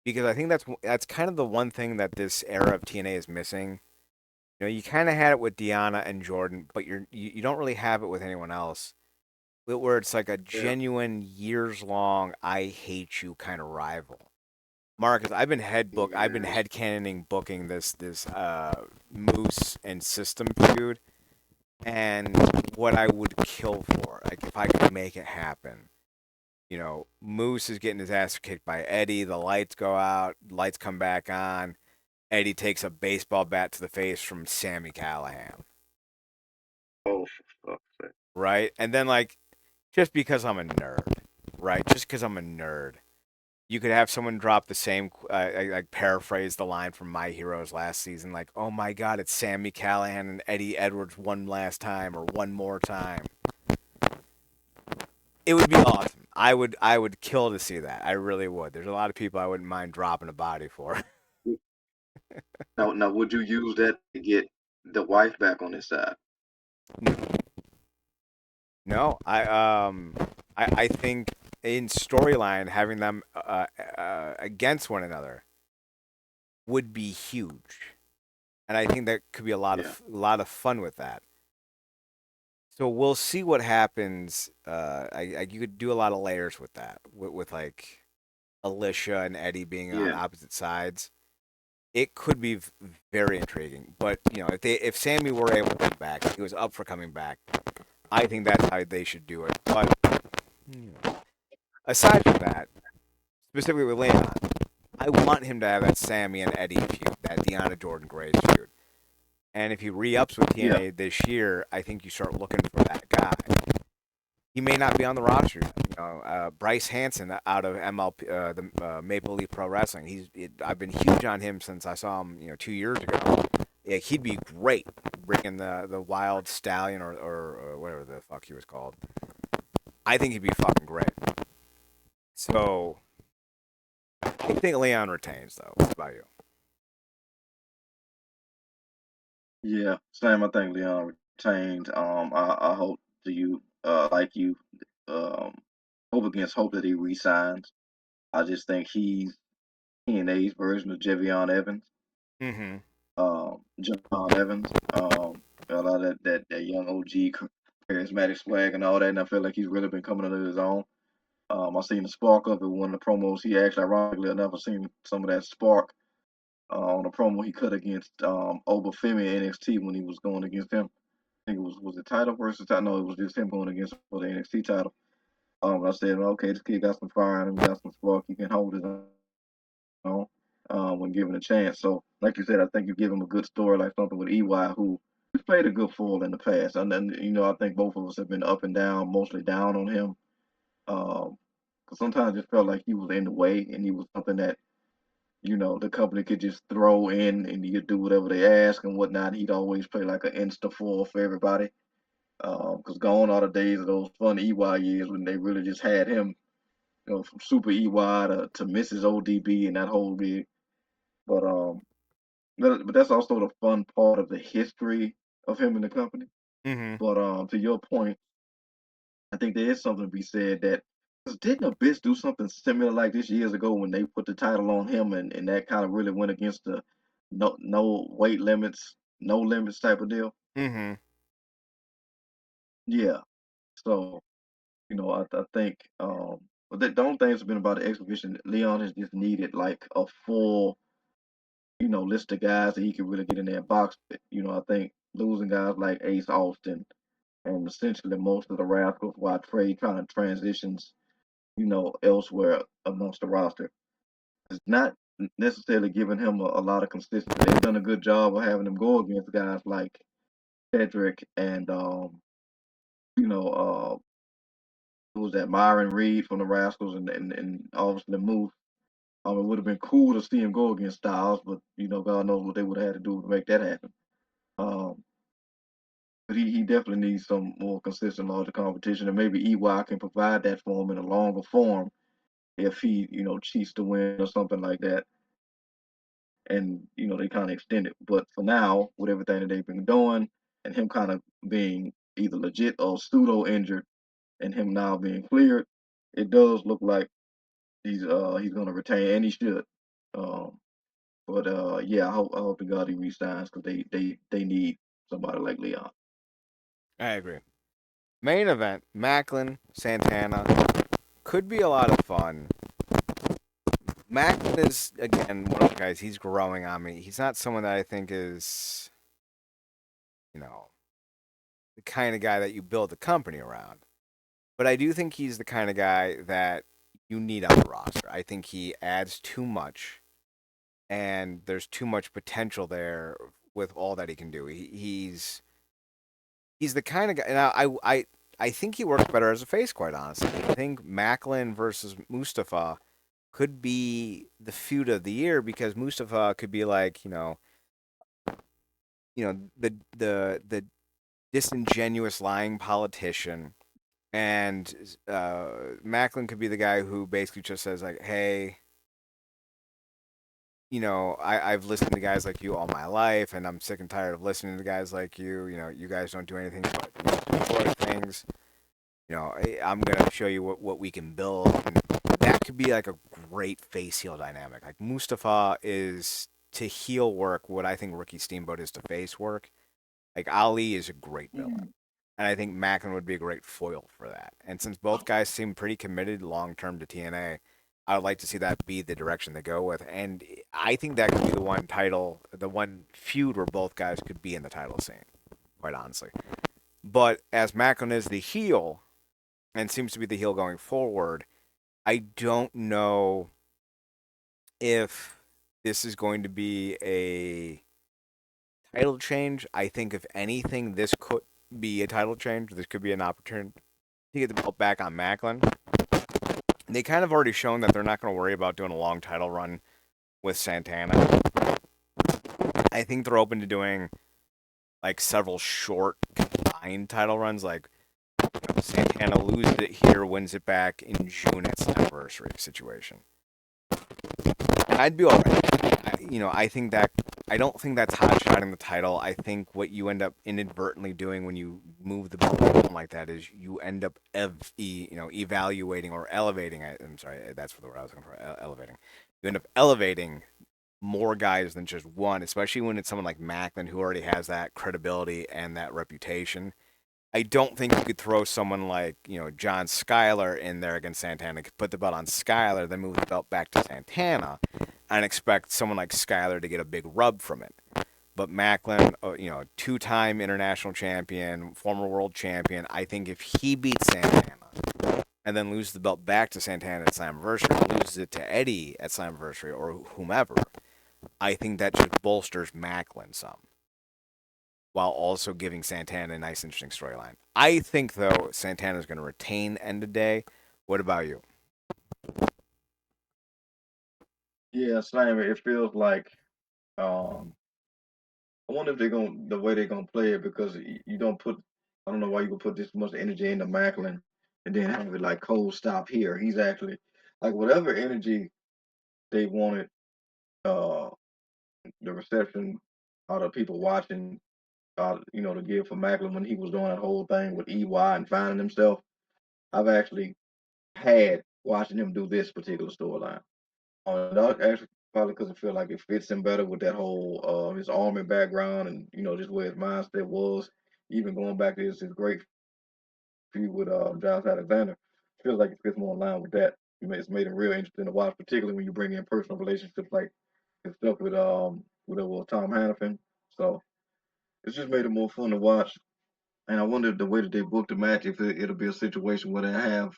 Because I think that's kind of the one thing that this era of TNA is missing. You kind of had it with Deanna and Jordan, but you don't really have it with anyone else. Where it's like a Yeah. genuine years long I hate you kind of rival. Marcus, I've been Yeah. headcanoning booking this Moose and System feud, and what I would kill for, like if I could make it happen. Moose is getting his ass kicked by Eddie. The lights go out, lights come back on. Eddie takes a baseball bat to the face from Sammy Callahan, Oh, for fuck's sake. right? And then like just because I'm a nerd, right? Just because I'm a nerd, you could have someone drop the same, like paraphrase the line from My Heroes last season, like, "Oh my God, it's Sammy Callahan and Eddie Edwards one last time or one more time." It would be awesome. I would kill to see that. I really would. There's a lot of people I wouldn't mind dropping a body for. Now, would you use that to get the wife back on his side? No, I think in storyline having them against one another would be huge, and I think that could be Yeah. a lot of fun with that. So we'll see what happens. You could do a lot of layers with that, with like Alicia and Eddie being on Yeah. opposite sides. It could be very intriguing. But if Sammy were able to come back, he was up for coming back. I think that's how they should do it. But aside from that, specifically with Leon, I want him to have that Sammy and Eddie feud, that Deanna Jordan Grace feud. And if he re-ups with Yeah. TNA this year, I think you start looking for that guy. He may not be on the roster. Bryce Hanson out of MLP, the Maple Leaf Pro Wrestling. I've been huge on him since I saw him, 2 years ago. Yeah, he'd be great bringing the Wild Stallion or whatever the fuck he was called. I think he'd be fucking great. So I think Leon retains though. What about you? Yeah, same. I think Leon retained. I hope to you, like you, um, hope against hope that he resigns. I just think he's TNA's version of Javion Evans. Mm-hmm. John Evans. A lot of that young OG charismatic swag and all that, and I feel like he's really been coming into his own. I seen the spark of it one of the promos. He actually, ironically enough, I seen some of that spark on a promo he cut against Obafemi in NXT when he was going against him. I think it was the title versus title. No, it was just him going against for the NXT title. I said, well, okay, this kid got some fire in him, got some spark. He can hold his own when given a chance. So, like you said, I think you give him a good story, like something with EY, who has played a good fool in the past. And then, I think both of us have been up and down, mostly down on him. Because sometimes it felt like he was in the way and he was something that, the company could just throw in and you could do whatever they ask and whatnot. He'd always play like an insta foil for everybody. Because gone are the days of those fun EY years when they really just had him, from Super EY to Mrs. ODB and that whole big. But but that's also the fun part of the history of him in the company. Mm-hmm. But to your point, I think there is something to be said that 'cause didn't Abyss do something similar like this years ago when they put the title on him and that kind of really went against the no weight limits, no limits type of deal? Mm-hmm. Yeah. So, I think but the only thing that's been about the exhibition, Leon has just needed like a full, list of guys that he could really get in there and box with. I think losing guys like Ace Austin and essentially most of the Rascals while Trey kind of transitions, elsewhere amongst the roster. It's not necessarily giving him a lot of consistency. They've done a good job of having him go against guys like Cedric and you know, who was that Myron Reed from the Rascals and obviously Moose. It would have been cool to see him go against Styles, but God knows what they would have had to do to make that happen. Um, but he definitely needs some more consistent, larger competition, and maybe EY can provide that for him in a longer form if he, cheats to win or something like that. And they kind of extend it. But for now, with everything that they've been doing, and him kind of being either legit or pseudo injured, and him now being cleared, it does look like he's gonna retain, and he should. Um, but yeah, I hope to God he resigns because they need somebody like Leon. I agree. Main event: Macklin Santana could be a lot of fun. Macklin is again one of the guys. He's growing on me. He's not someone that I think is, you know, the kind of guy that you build a company around. But I do think he's the kind of guy that you need on the roster. I think he adds too much, and there's too much potential there with all that he can do. He's the kind of guy, and I think he works better as a face, quite honestly. I think Macklin versus Mustafa could be the feud of the year because Mustafa could be like, the disingenuous lying politician, and Macklin could be the guy who basically just says like, hey, I've listened to guys like you all my life, and I'm sick and tired of listening to guys like you. You guys don't do anything but destroy things. I'm gonna show you what we can build. And that could be like a great face heel dynamic. Like Mustafa is to heel work what I think Ricky Steamboat is to face work. Like Ali is a great villain, and I think Macklin would be a great foil for that. And since both guys seem pretty committed long term to TNA, I would like to see that be the direction they go with. And I think that could be the one feud where both guys could be in the title scene, quite honestly. But as Macklin is the heel, and seems to be the heel going forward, I don't know if this is going to be a title change. I think if anything, this could be a title change. This could be an opportunity to get the belt back on Macklin. They kind of already shown that they're not going to worry about doing a long title run with Santana. I think they're open to doing like several short combined title runs, like Santana loses it here, wins it back in June. It's an anniversary situation. And I'd be alright. I think that I don't think that's hot shotting the title. I think what you end up inadvertently doing when you move the belt around like that is you end up evaluating or elevating. I'm sorry, that's for the word I was looking for. Elevating. You end up elevating more guys than just one, especially when it's someone like Macklin who already has that credibility and that reputation. I don't think you could throw someone like, John Skyler in there against Santana, put the belt on Skyler, then move the belt back to Santana, and expect someone like Skyler to get a big rub from it. But Macklin, two-time international champion, former world champion, I think if he beats Santana and then loses the belt back to Santana at Slammiversary, loses it to Eddie at Slammiversary or whomever, I think that just bolsters Macklin some while also giving Santana a nice, interesting storyline. I think, though, Santana's going to retain end of day. What about you? Yeah, same. It feels like I wonder if they're gonna the way they're gonna play it because you don't put. I don't know why you would put this much energy into Macklin and then have it like cold stop here. He's actually like whatever energy they wanted. Uh, the reception, all the people watching, to give for Macklin when he was doing that whole thing with EY and finding himself. I've actually had watching him do this particular storyline. That actually probably because I feel like it fits him better with that whole his army background and just where his mindset was. Even going back to his great feud with Josh Alexander, feels like it fits more in line with that. It's made it real interesting to watch, particularly when you bring in personal relationships like his stuff with Tom Hannafin. So it's just made it more fun to watch. And I wonder the way that they book the match if it'll be a situation where they have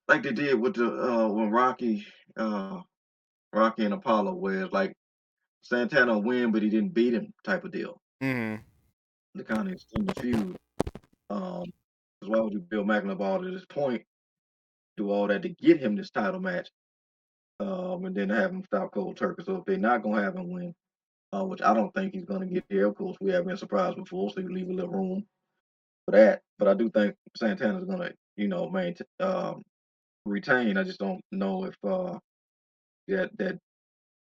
like they did with the when Rocky and Apollo, where it's like Santana win, but he didn't beat him type of deal. Mm-hmm. To kind of extend the feud. Um, because why would you build Macklin up all to this point, do all that to get him this title match, and then have him stop cold turkey? So if they're not gonna have him win, which I don't think he's gonna get here, of course we have been surprised before, so you leave a little room for that. But I do think Santana's gonna, maintain, retain. I just don't know if that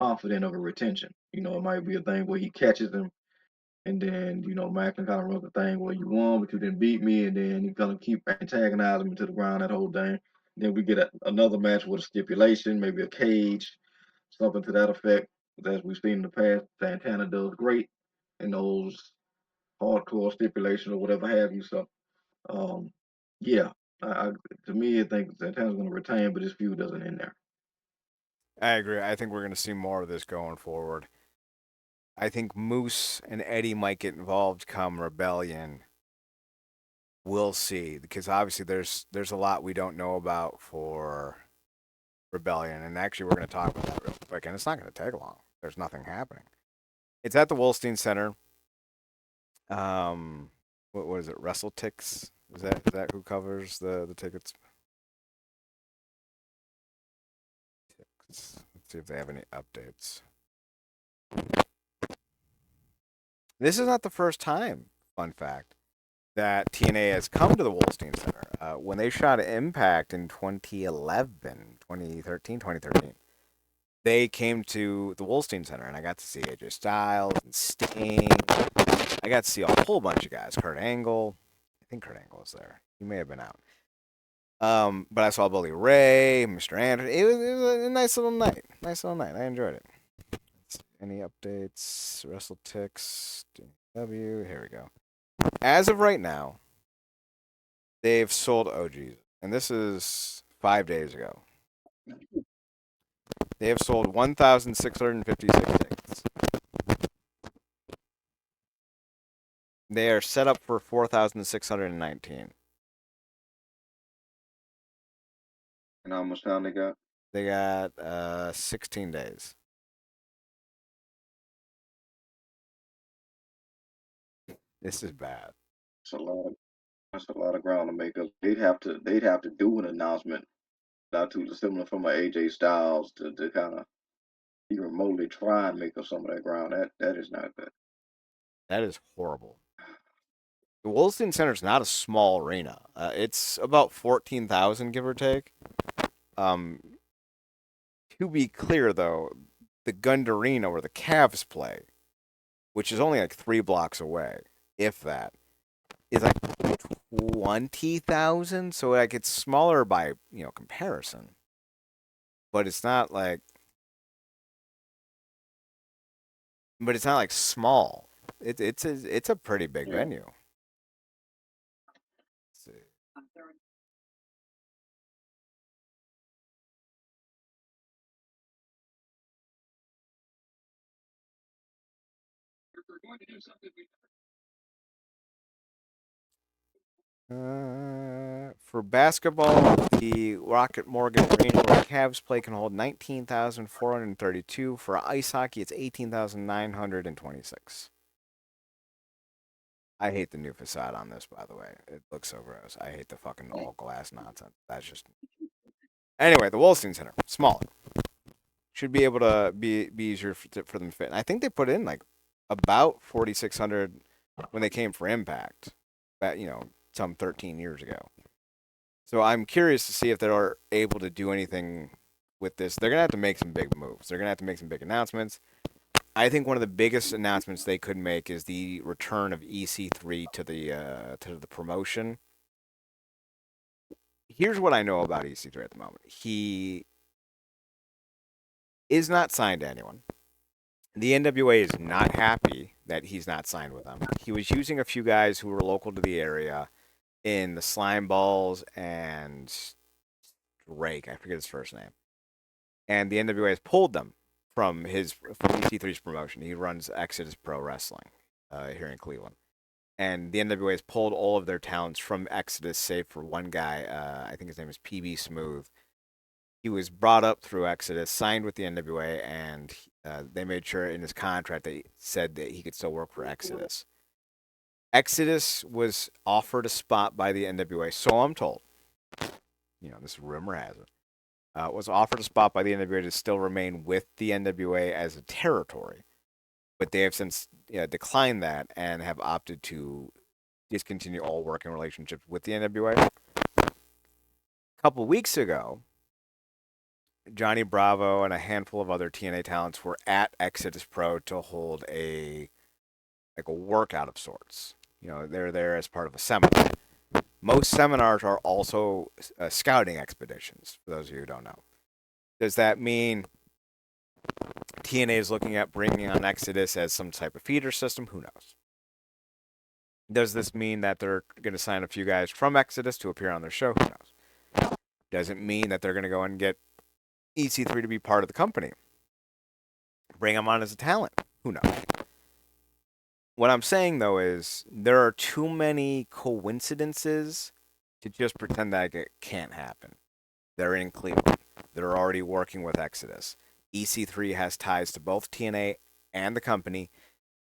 confident of a retention. It might be a thing where he catches him. And then, Macklin kind of runs the thing where you won, but you didn't beat me. And then you kind of keep antagonizing me to the ground that whole thing. Then we get another match with a stipulation, maybe a cage, something to that effect. As we've seen in the past, Santana does great in those hardcore stipulations or whatever have you. So, um, yeah, I, to me, I think Santana's going to retain, but his feud doesn't end there. I agree. I think we're going to see more of this going forward. I think Moose and Eddie might get involved come Rebellion. We'll see, because obviously there's a lot we don't know about for Rebellion, and actually we're going to talk about that real quick, and it's not going to take long. There's nothing happening. It's at the Wolstein Center. What is it? WrestleTix? Is that who covers the tickets? Let's see if they have any updates. This is not the first time, fun fact, that TNA has come to the Wolstein Center. When they shot Impact in 2011, 2013, 2013, they came to the Wolstein Center, and I got to see AJ Styles and Sting. I got to see a whole bunch of guys. Kurt Angle. I think Kurt Angle was there. He may have been out. But I saw Bully Ray, Mr. Anderson. It was a nice little night. Nice little night. I enjoyed it. Any updates? WrestleTix, W. Here we go. As of right now, they've sold OGs, and this is 5 days ago. They have sold 1,656 tickets. They are set up for 4,619. And how much time they got? They got 16 days. This is bad. It's a lot of that's a lot of ground to make up. They'd have to do an announcement not too dissimilar from a AJ Styles to kind of even remotely try and make up some of that ground. That is not good. That is horrible. The Wilson Center is not a small arena. It's about 14,000, give or take. Um, to be clear, though, the Gund Arena where the Cavs play, which is only like 3 blocks away, if that, is like 20,000. So like it's smaller by comparison, but it's not like small. It's a pretty big Yeah. venue. Let's see. For basketball, the Rocket Morgan Arena where Cavs play can hold 19,432. For ice hockey, it's 18,926. I hate the new facade on this, by the way. It looks so gross. I hate the fucking all glass nonsense. That's just. Anyway, the Wolstein Center, smaller, should be able to be easier for them to fit. And I think they put in like about 4,600 when they came for Impact, but some 13 years ago. So I'm curious to see if they're able to do anything with this. They're gonna have to make some big moves. They're gonna have to make some big announcements. I think one of the biggest announcements they could make is the return of EC3 to the promotion. Here's what I know about EC3 at the moment. He is not signed to anyone. The NWA is not happy that he's not signed with them. He was using a few guys who were local to the area in the Slime Balls and Drake. I forget his first name. And the NWA has pulled them from EC3's promotion. He runs Exodus Pro Wrestling here in Cleveland. And the NWA has pulled all of their talents from Exodus, save for one guy. I think his name is PB Smooth. He was brought up through Exodus, signed with the NWA, and they made sure in his contract that he said that he could still work for Exodus. Exodus was offered a spot by the NWA, so I'm told. This rumor has it. Was offered a spot by the NWA to still remain with the NWA as a territory, but they have since declined that and have opted to discontinue all working relationships with the NWA. A couple weeks ago, Johnny Bravo and a handful of other TNA talents were at Exodus Pro to hold a workout of sorts. They're there as part of a seminar. Most seminars are also scouting expeditions. For those of you who don't know, does that mean TNA is looking at bringing on Exodus as some type of feeder system? Who knows? Does this mean that they're going to sign a few guys from Exodus to appear on their show? Who knows? Does it mean that they're going to go and get EC3 to be part of the company? Bring them on as a talent? Who knows? What I'm saying though is there are too many coincidences to just pretend that it can't happen. They're in Cleveland. They're already working with Exodus. EC3 has ties to both TNA and the company.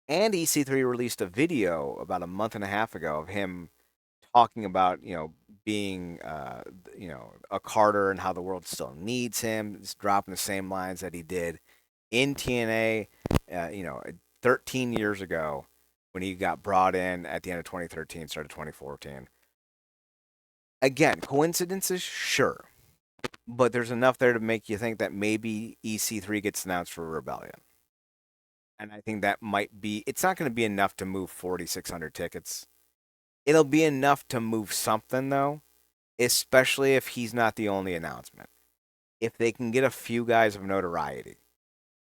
And EC3 released a video about a month and a half ago of him talking about, being, a Carter and how the world still needs him. It's dropping the same lines that he did in TNA, 13 years ago when he got brought in at the end of 2013, started 2014. Again, coincidences, sure, but there's enough there to make you think that maybe EC3 gets announced for Rebellion. And I think that might be, it's not going to be enough to move 4,600 tickets. It'll be enough to move something, though, especially if he's not the only announcement. If they can get a few guys of notoriety,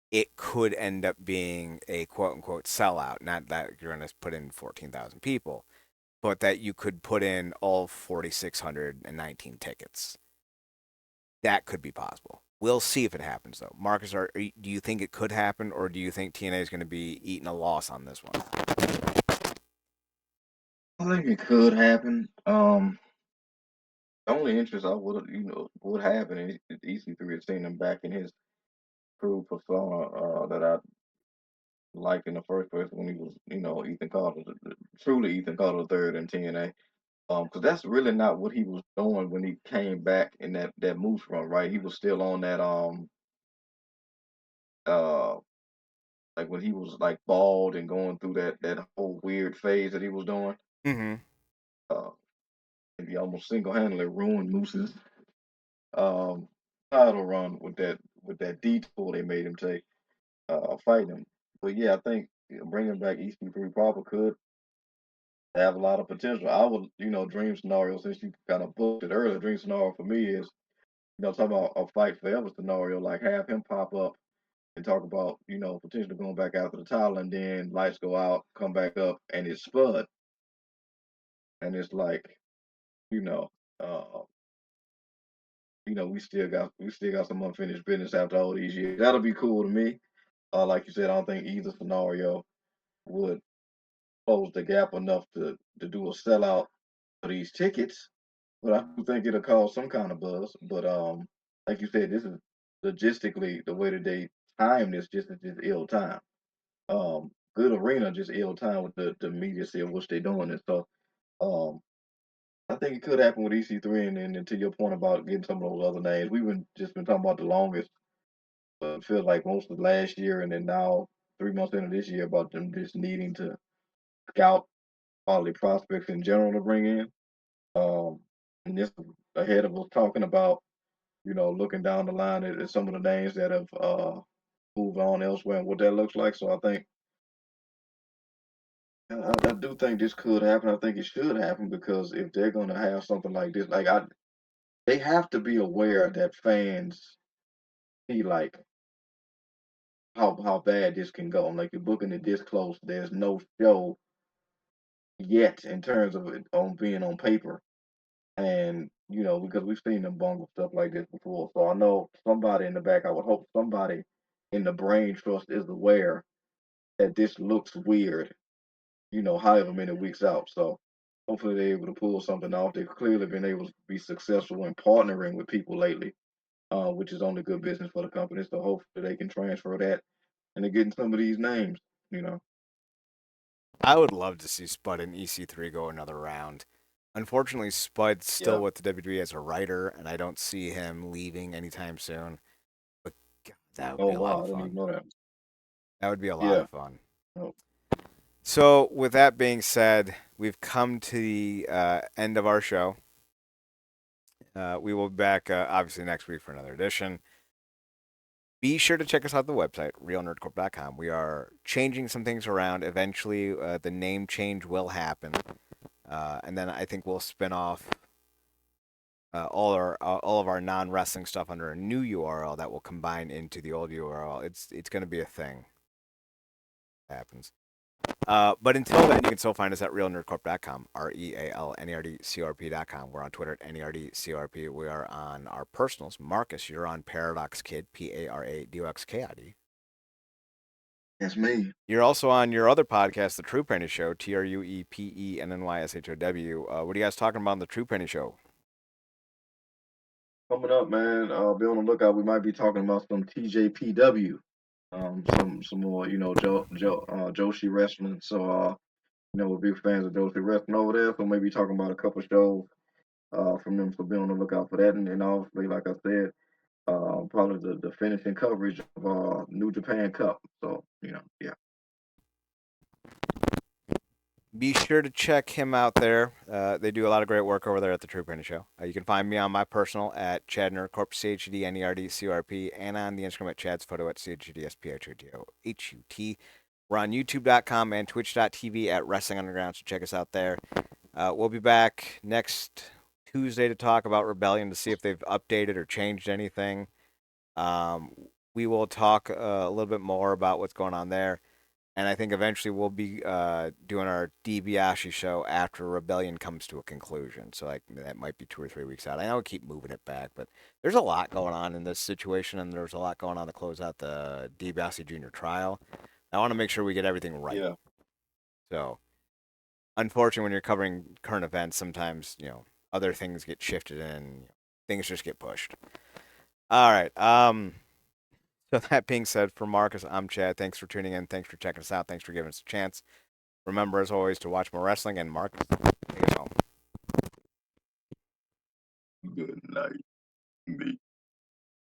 it could end up being a quote unquote sellout. Not that you're going to put in 14,000 people, but that you could put in all 4,619 tickets. That could be possible. We'll see if it happens, though. Marcus, do you think it could happen, or do you think TNA is going to be eating a loss on this one? I think it could happen. The only interest I would have in EC3 is seeing him back in his true persona that I liked in the first place when he was, Ethan Carter, truly Ethan Carter third in TNA. Because that's really not what he was doing when he came back in that Moose run, right? He was still on that uh like when he was like bald and going through that whole weird phase that he was doing. Mm-hmm. Uh, and he almost single handedly ruined Moose's um title run with that detour they made him take. fighting him. But yeah, I think bringing back EC3 probably could have a lot of potential. I would, dream scenario since you kind of booked it earlier. Dream scenario for me is, talking about a fight forever scenario, like have him pop up and talk about, potentially going back after the title, and then lights go out, come back up, and it's Spud, and it's like, you know, uh, we still got some unfinished business after all these years. That'll be cool to me. Like you said, I don't think either scenario would close the gap enough to do a sellout for these tickets, but I do think it'll cause some kind of buzz. But like you said, this is logistically the way that they time this just ill time. Good arena, just ill time with the immediacy of what they're doing, and so um, I think it could happen with EC3, and to your point about getting some of those other names, we've been talking about the longest. It feels like most of last year, and then now 3 months into this year, about them just needing to scout quality prospects in general to bring in. Um, and this ahead of us talking about, looking down the line at some of the names that have moved on elsewhere and what that looks like. So I think I do think this could happen. I think it should happen because if they're going to have something like this, they have to be aware that fans see like how bad this can go. Like you're booking it this close, there's no show yet in terms of it on being on paper. And because we've seen them bungle stuff like this before, so I know somebody in the back. I would hope somebody in the brain trust is aware that this looks weird. However many weeks out. So hopefully they're able to pull something off. They've clearly been able to be successful in partnering with people lately, which is only good business for the company. So hopefully they can transfer that and they're getting some of these names. You know, I would love to see Spud and EC3 go another round. Unfortunately, Spud's still yeah. with the WWE as a writer, and I don't see him leaving anytime soon. But God, that would Oh be a lot wow, of I didn't even fun. know that. That would be a lot Yeah. of fun. Oh, So, with that being said, we've come to the end of our show. We will be back obviously next week for another edition. Be sure to check us out on the website, realnerdcorp.com. We are changing some things around. Eventually, the name change will happen. And then I think we'll spin off all of our non wrestling stuff under a new URL that will combine into the old URL. It's going to be a thing. It happens. But until then, you can still find us at realnerdcorp.com, realnerdcorp.com. We're on Twitter at nerdcorp. We are on our personals. Marcus, you're on Paradox Kid, PARADOXKID. that's me. You're also on your other podcast, The True Penny Show, TruePennyShow. What are you guys talking about on The True Penny Show? Coming up, man. Be on the lookout. We might be talking about some TJPW, some more, Joshi wrestling. So, we're big fans of Joshi wrestling over there. So maybe talking about a couple shows from them. So be on the lookout for that. And obviously, like I said, probably the finishing coverage of New Japan Cup. So, yeah. Be sure to check him out there. They do a lot of great work over there at the True Penny Show. You can find me on my personal at Chad Nerdcorp, CHDNERDCRP, and on the Instagram at Chad's Photo at CHDSPHUT. We're on YouTube.com and Twitch.tv at Wrestling Underground, so check us out there. We'll be back next Tuesday to talk about Rebellion to see if they've updated or changed anything. Um, we will talk a little bit more about what's going on there. And I think eventually we'll be doing our DiBiase show after Rebellion comes to a conclusion. So like that might be 2 or 3 weeks out. I know we keep moving it back, but there's a lot going on in this situation, and there's a lot going on to close out the DiBiase Jr. trial. I want to make sure we get everything right. Yeah. So unfortunately, when you're covering current events, sometimes other things get shifted and things just get pushed. All right. So that being said, for Marcus, I'm Chad. Thanks for tuning in. Thanks for checking us out. Thanks for giving us a chance. Remember, as always, to watch more wrestling. And Marcus, take us home. Good night, me.